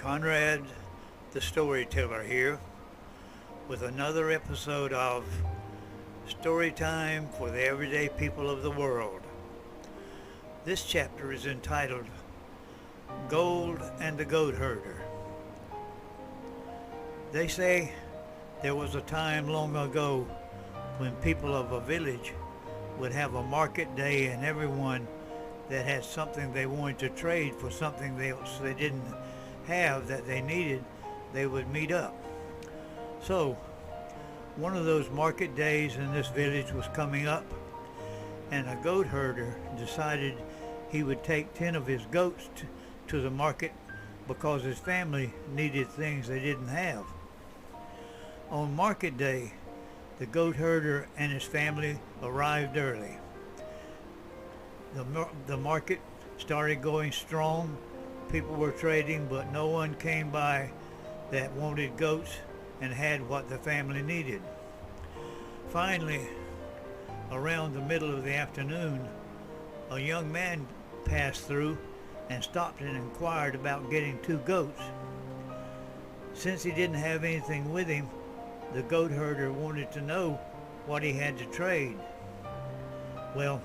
Conrad, the storyteller, here with another episode of Storytime for the Everyday People of the World. This chapter is entitled Gold and the Goat Herder. They say there was a time long ago when people of a village would have a market day, and everyone that had something they wanted to trade for something else they didn't have that they needed, they would meet up. So one of those market days in this village was coming up, and a goat herder decided he would take 10 of his goats to the market because his family needed things they didn't have. On market day, the goat herder and his family arrived early. The market started going strong. People were trading, but no one came by that wanted goats and had what the family needed. Finally, around the middle of the afternoon, a young man passed through and stopped and inquired about getting 2 goats. Since he didn't have anything with him, the goat herder wanted to know what he had to trade. Well,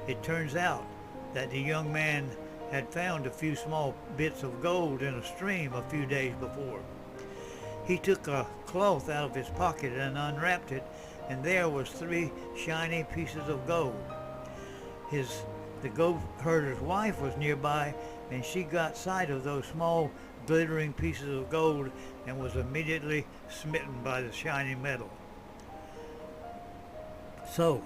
it turns out that the young man had found a few small bits of gold in a stream a few days before. He took a cloth out of his pocket and unwrapped it, and there was 3 shiny pieces of gold. The goat herder's wife was nearby, and she got sight of those small glittering pieces of gold and was immediately smitten by the shiny metal. So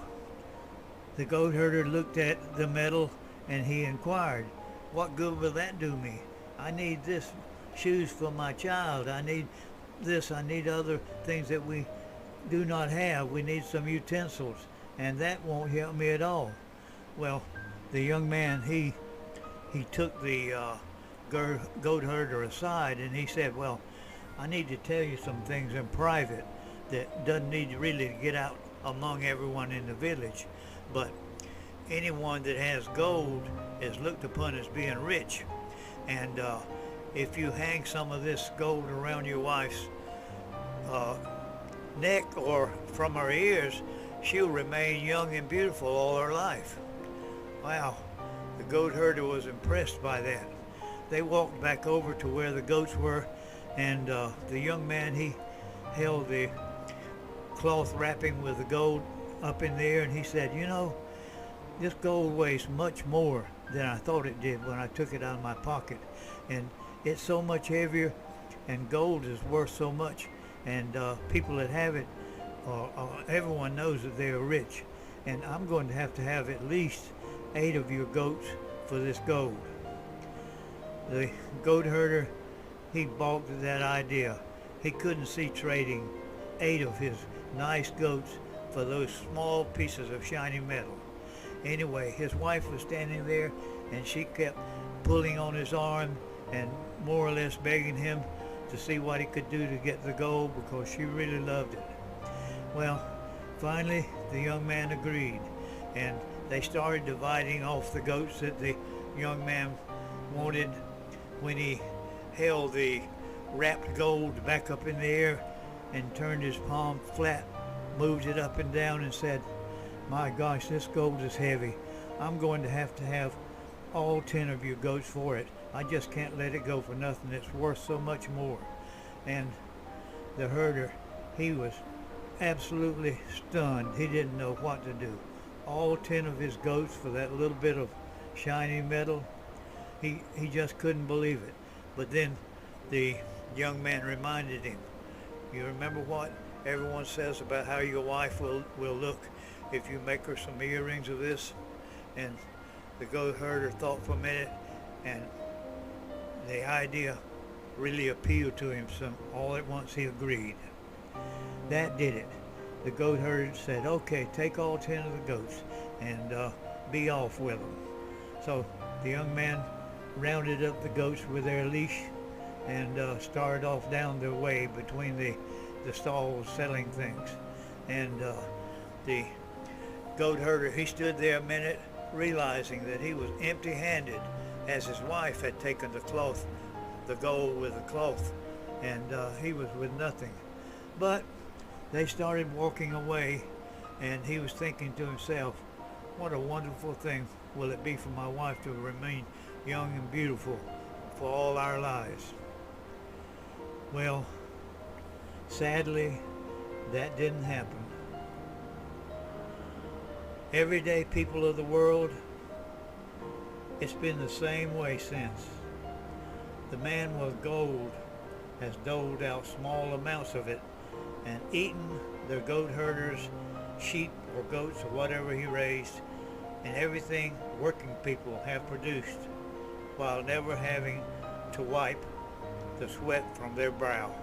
the goat herder looked at the metal and he inquired, "What good will that do me? I need this shoes for my child. I need this. I need other things that we do not have. We need some utensils, and that won't help me at all." Well, the young man, he took the goat herder aside and he said, "Well, I need to tell you some things in private that doesn't need to really get out among everyone in the village, but anyone that has gold is looked upon as being rich, and if you hang some of this gold around your wife's neck or from her ears, she'll remain young and beautiful all her life." Wow, the goat herder was impressed by that. They walked back over to where the goats were, and the young man, he held the cloth wrapping with the gold up in the air, and he said, "You know, this gold weighs much more than I thought it did when I took it out of my pocket, and it's so much heavier, and gold is worth so much, and people that have it, everyone knows that they are rich, and I'm going to have at least 8 of your goats for this gold." The goat herder, he balked at that idea. He couldn't see trading 8 of his nice goats for those small pieces of shiny metal. Anyway, his wife was standing there, and she kept pulling on his arm and more or less begging him to see what he could do to get the gold because she really loved it. Well, finally the young man agreed, and they started dividing off the goats that the young man wanted. When he held the wrapped gold back up in the air and turned his palm flat, moved it up and down and said, "My gosh, this gold is heavy. I'm going to have all 10 of your goats for it. I just can't let it go for nothing. It's worth so much more." And the herder, he was absolutely stunned. He didn't know what to do. All 10 of his goats for that little bit of shiny metal. He just couldn't believe it. But then the young man reminded him, "You remember what everyone says about how your wife will look if you make her some earrings of this?" And the goat herder thought for a minute, and the idea really appealed to him, so all at once he agreed. That did it. The goat herder said, "Okay, take all 10 of the goats and be off with them." So the young man rounded up the goats with their leash and started off down their way between the stalls selling things. And the goat herder, he stood there a minute realizing that he was empty-handed, as his wife had taken the cloth the gold with a cloth, and he was with nothing. But they started walking away, and he was thinking to himself, what a wonderful thing will it be for my wife to remain young and beautiful for all our lives. Well, sadly, that didn't happen. Everyday people of the world, it's been the same way since. The man with gold has doled out small amounts of it and eaten the goat herders' sheep or goats or whatever he raised, and everything working people have produced, while never having to wipe the sweat from their brow.